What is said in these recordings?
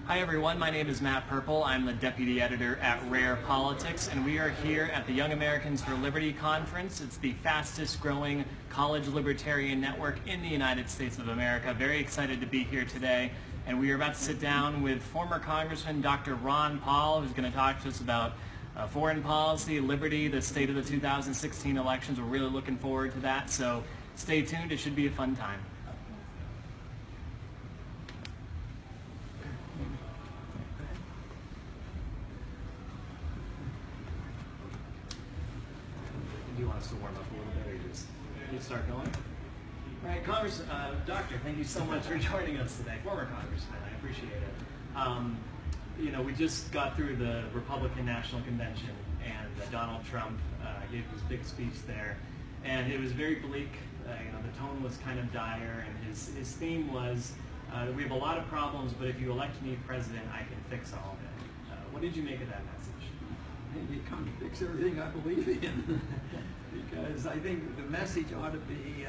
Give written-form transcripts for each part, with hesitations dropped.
Hi everyone, my name is Matt Purple. I'm the deputy editor at Rare Politics, and we are here at the Young Americans for Liberty Conference. It's the fastest growing college libertarian network in the United States of America. Very excited to be here today, and we are about to sit down with former Congressman Dr. Ron Paul, who's going to talk to us about foreign policy, liberty, the state of the 2016 elections. We're really looking forward to that, so stay tuned. It should be a fun time. Do you want us to warm up a little bit, or you start going? All right, Doctor, thank you so much for joining us today. Former Congressman, I appreciate it. You know, we just got through the Republican National Convention, and Donald Trump gave his big speech there, and it was very bleak. The tone was kind of dire, and his theme was, we have a lot of problems, but if you elect me president, I can fix all of it. What did you make of that message? It contradicts everything I believe in, because I think the message ought to be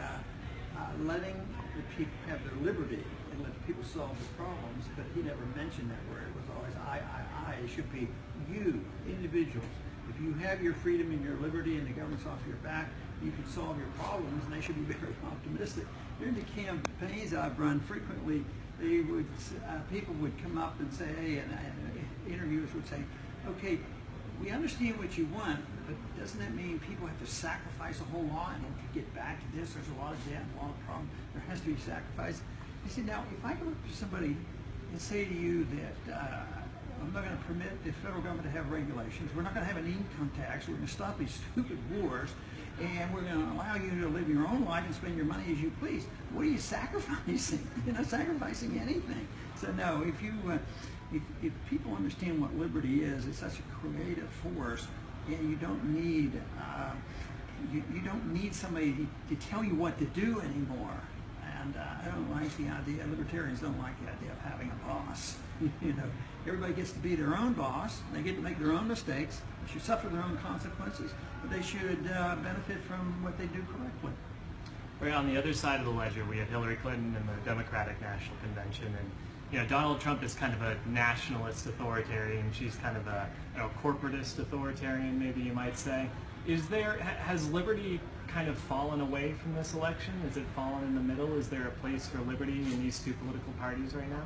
letting the people have their liberty and let the people solve the problems, but he never mentioned that word. It was always I. It should be you, individuals. If you have your freedom and your liberty and the government's off your back, you can solve your problems, and they should be very optimistic. During the campaigns I've run frequently, people would come up and say, and interviewers would say, okay, we understand what you want, but doesn't that mean people have to sacrifice a whole lot and to get back to this? There's a lot of debt, a lot of problems. There has to be sacrifice. I said, now, if I go up to somebody and say to you that I'm not going to permit the federal government to have regulations, we're not going to have an income tax, we're going to stop these stupid wars, and we're going to allow you to live your own life and spend your money as you please, what are you sacrificing? You're not sacrificing anything. So no, if people understand what liberty is, it's such a creative force, and you don't need you don't need somebody to tell you what to do anymore. And I don't like the idea. Libertarians don't like the idea of having a boss. Everybody gets to be their own boss. They get to make their own mistakes. They should suffer their own consequences, but they should benefit from what they do correctly. Right on the other side of the ledger, we have Hillary Clinton and the Democratic National Convention, and Donald Trump is kind of a nationalist authoritarian. She's kind of a corporatist authoritarian, maybe you might say. Has liberty kind of fallen away from this election? Has it fallen in the middle? Is there a place for liberty in these two political parties right now?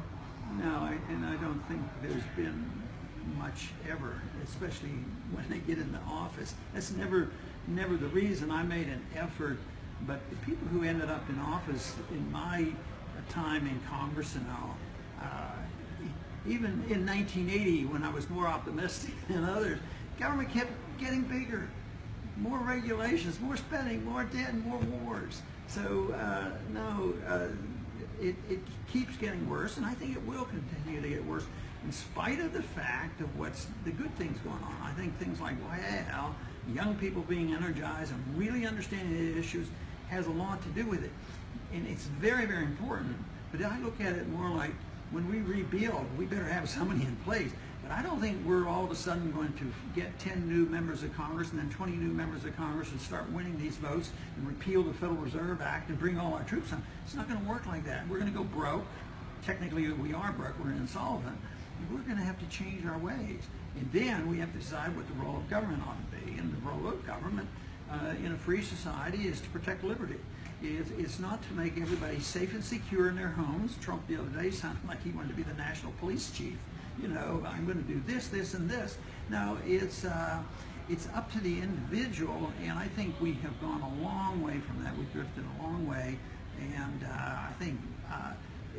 No, and I don't think there's been much ever, especially when they get into office. That's never the reason. I made an effort, but the people who ended up in office in my time in Congress and all, even in 1980, when I was more optimistic than others, government kept getting bigger, more regulations, more spending, more debt, and more wars. So no, it keeps getting worse, and I think it will continue to get worse, in spite of the fact of what's the good things going on. I think things like, well, young people being energized and really understanding the issues has a lot to do with it, and it's very, very important. But I look at it more like, when we rebuild, we better have somebody in place. But I don't think we're all of a sudden going to get 10 new members of Congress and then 20 new members of Congress and start winning these votes and repeal the Federal Reserve Act and bring all our troops on. It's not going to work like that. We're going to go broke. Technically, we are broke. We're insolvent. And we're going to have to change our ways. And then we have to decide what the role of government ought to be. And the role of government in a free society is to protect liberty. It's not to make everybody safe and secure in their homes. Trump the other day sounded like he wanted to be the national police chief. I'm going to do this, this, and this. No, it's up to the individual, and I think we have gone a long way from that. We've drifted a long way, and I think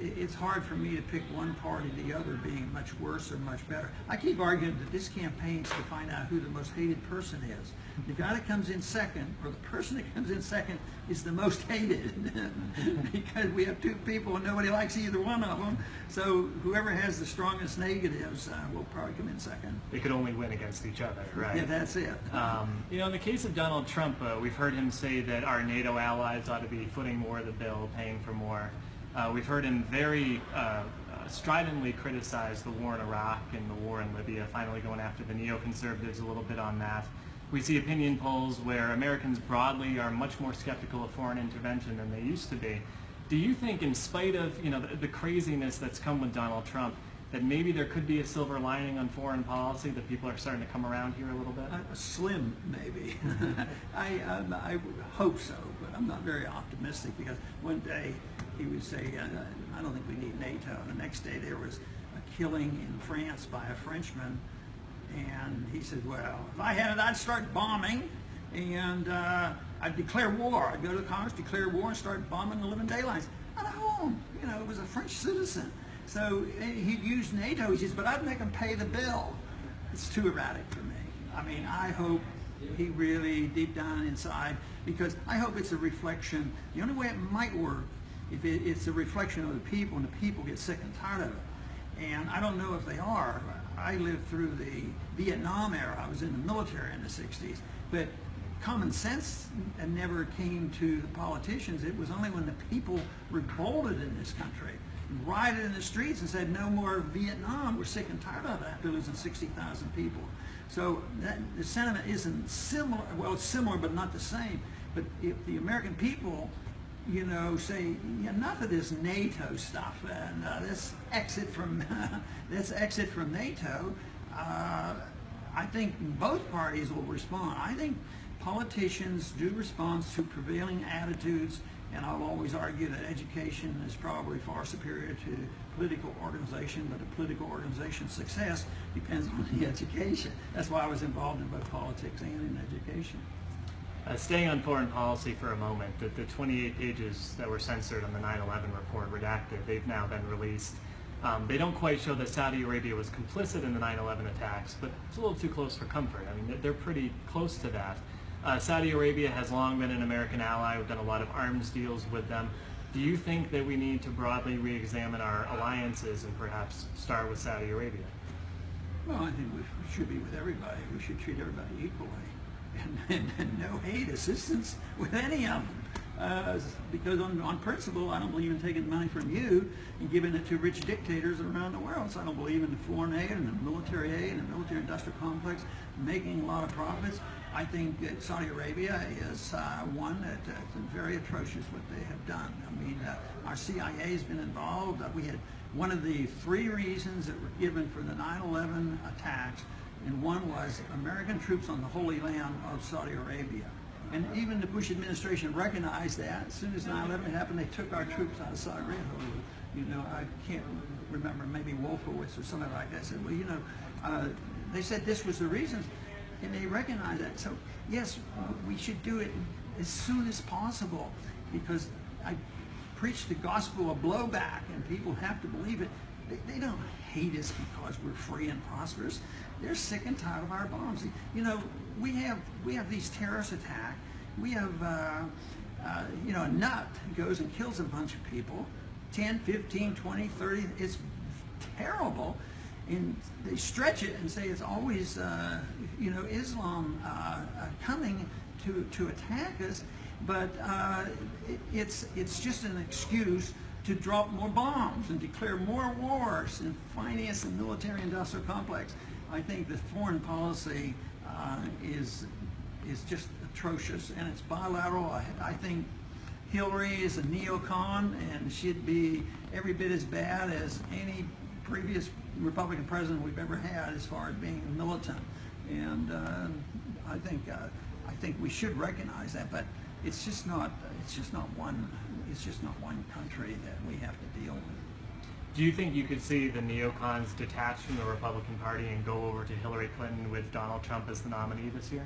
it's hard for me to pick one party or the other being much worse or much better. I keep arguing that this campaign is to find out who the most hated person is. The guy that comes in second, or the person that comes in second, is the most hated because we have two people and nobody likes either one of them. So whoever has the strongest negatives will probably come in second. They could only win against each other, right? Yeah, that's it. In the case of Donald Trump, we've heard him say that our NATO allies ought to be footing more of the bill, paying for more. We've heard him very stridently criticize the war in Iraq and the war in Libya, finally going after the neoconservatives a little bit on that. We see opinion polls where Americans broadly are much more skeptical of foreign intervention than they used to be. Do you think, in spite of the craziness that's come with Donald Trump, that maybe there could be a silver lining on foreign policy, that people are starting to come around here a little bit? Slim, maybe. I would hope so, but I'm not very optimistic, because one day he would say, I don't think we need NATO. The next day there was a killing in France by a Frenchman, and he said, well, if I had it, I'd start bombing, and I'd declare war. I'd go to Congress, declare war, and start bombing the living daylights at home. You know, it was a French citizen. So he'd use NATO. He says, but I'd make him pay the bill. It's too erratic for me. I mean, I hope he really, deep down inside, because I hope it's a reflection. The only way it might work, if it's a reflection of the people, and the people get sick and tired of it. And I don't know if they are. I lived through the Vietnam era. I was in the military in the 60s. But common sense never came to the politicians. It was only when the people revolted in this country, rioted in the streets and said, no more Vietnam, we're sick and tired of it, after losing 60,000 people. So the sentiment isn't similar. Well, it's similar, but not the same. But if the American people, you know, say, enough of this NATO stuff, and let's exit from NATO, I think both parties will respond. I think politicians do respond to prevailing attitudes, and I'll always argue that education is probably far superior to political organization, but a political organization's success depends on the education. That's why I was involved in both politics and in education. Staying on foreign policy for a moment, the 28 pages that were censored on the 9/11 report, redacted, they've now been released. They don't quite show that Saudi Arabia was complicit in the 9/11 attacks, but it's a little too close for comfort. I mean, they're pretty close to that. Saudi Arabia has long been an American ally. We've done a lot of arms deals with them. Do you think that we need to broadly re-examine our alliances and perhaps start with Saudi Arabia? Well, I think we should be with everybody. We should treat everybody equally. And no hate assistance with any of them. Because on principle, I don't believe in taking money from you and giving it to rich dictators around the world. So I don't believe in the foreign aid and the military aid and the military industrial complex making a lot of profits. I think that Saudi Arabia is one that's very atrocious what they have done. I mean, our CIA has been involved. We had one of the 3 reasons that were given for the 9/11 attacks, and one was American troops on the Holy Land of Saudi Arabia. And even the Bush administration recognized that. As soon as 9/11 happened, they took our troops out of Saudi Arabia. You know, I can't remember, maybe Wolfowitz or something like that said, well, you know, they said this was the reason, and they recognized that. So, yes, we should do it as soon as possible, because I preach the gospel of blowback, and people have to believe it. They don't hate us because we're free and prosperous. They're sick and tired of our bombs. You know, we have these terrorist attacks. We have, you know, a nut goes and kills a bunch of people, 10, 15, 20, 30. It's terrible. And they stretch it and say it's always, you know, Islam coming to attack us. But it's just an excuse to drop more bombs and declare more wars and finance the military industrial complex. I think the foreign policy is just atrocious, and it's bilateral. I think Hillary is a neocon, and she'd be every bit as bad as any previous Republican president we've ever had as far as being militant. And I think we should recognize that, but it's just not one country that we have to deal with. Do you think you could see the neocons detach from the Republican Party and go over to Hillary Clinton with Donald Trump as the nominee this year?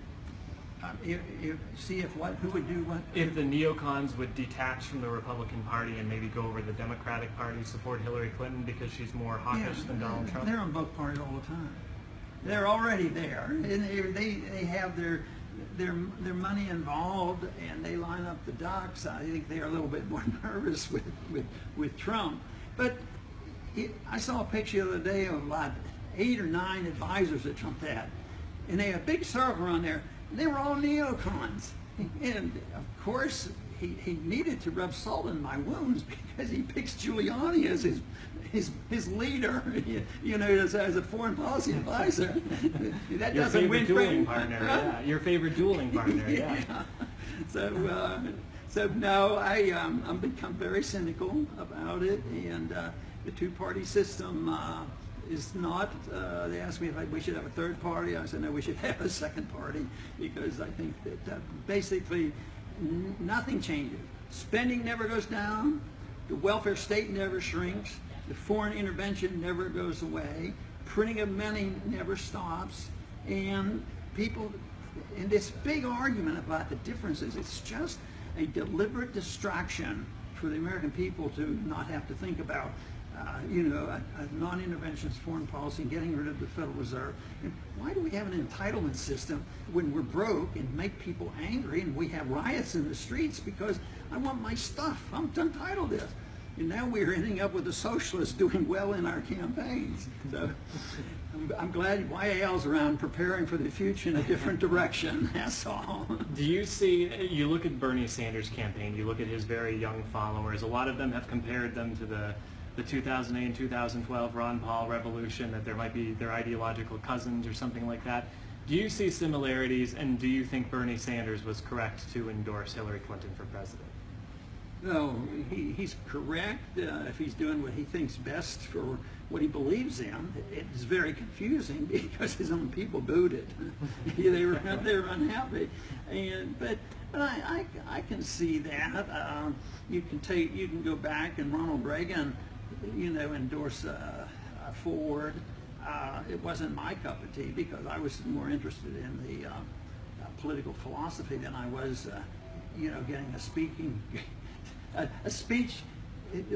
Who would do what? If the neocons would detach from the Republican Party and maybe go over to the Democratic Party, support Hillary Clinton because she's more hawkish than Donald Trump? They're on both parties all the time. They're already there, and they have their money involved, and they line up the ducks. I think they're a little bit more nervous with Trump. But I saw a picture the other day of like 8 or 9 advisors that Trump had, and they had a big circle around there. They were all neocons, and of course he needed to rub salt in my wounds because he picks Giuliani as his leader, you know, as a foreign policy advisor. That your doesn't win dueling partner, yeah. Your favorite dueling partner, yeah. So no, I'm become very cynical about it, and the 2-party system is not, they asked me if we should have a third party. I said, no, we should have a second party, because I think that basically nothing changes. Spending never goes down, the welfare state never shrinks, the foreign intervention never goes away, printing of money never stops, and people, in this big argument about the differences, it's just a deliberate distraction for the American people to not have to think about a non-interventionist foreign policy and getting rid of the Federal Reserve. And why do we have an entitlement system when we're broke and make people angry, and we have riots in the streets because I want my stuff, I'm entitled to this. And now we're ending up with the socialists doing well in our campaigns. So I'm glad YAL's around preparing for the future in a different direction, that's all. Do you see, you look at Bernie Sanders' campaign, you look at his very young followers, a lot of them have compared them to the 2008 and 2012 Ron Paul revolution, that there might be their ideological cousins or something like that. Do you see similarities, and do you think Bernie Sanders was correct to endorse Hillary Clinton for president? No, he's correct if he's doing what he thinks best for what he believes in. It's very confusing because his own people booed it. they were unhappy, but I can see that. You can go back, and Ronald Reagan, endorse Ford. It wasn't my cup of tea because I was more interested in the political philosophy than I was, getting a speaking. A speech,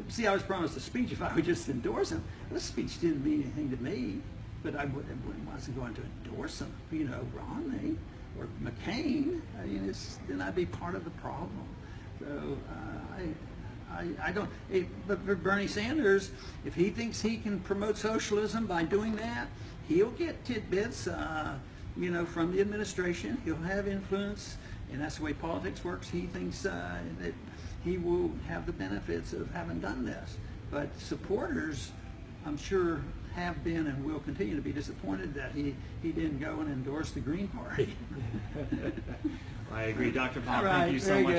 see, I was promised a speech if I would just endorse him. This speech didn't mean anything to me, but I wasn't going to endorse him, Romney or McCain. Then I'd be part of the problem. So I don't, but for Bernie Sanders, if he thinks he can promote socialism by doing that, he'll get tidbits, from the administration. He'll have influence, and that's the way politics works. He thinks that he will have the benefits of having done this. But supporters, I'm sure, have been and will continue to be disappointed that he didn't go and endorse the Green Party. I agree, Dr. Paul. All right, thank you so much.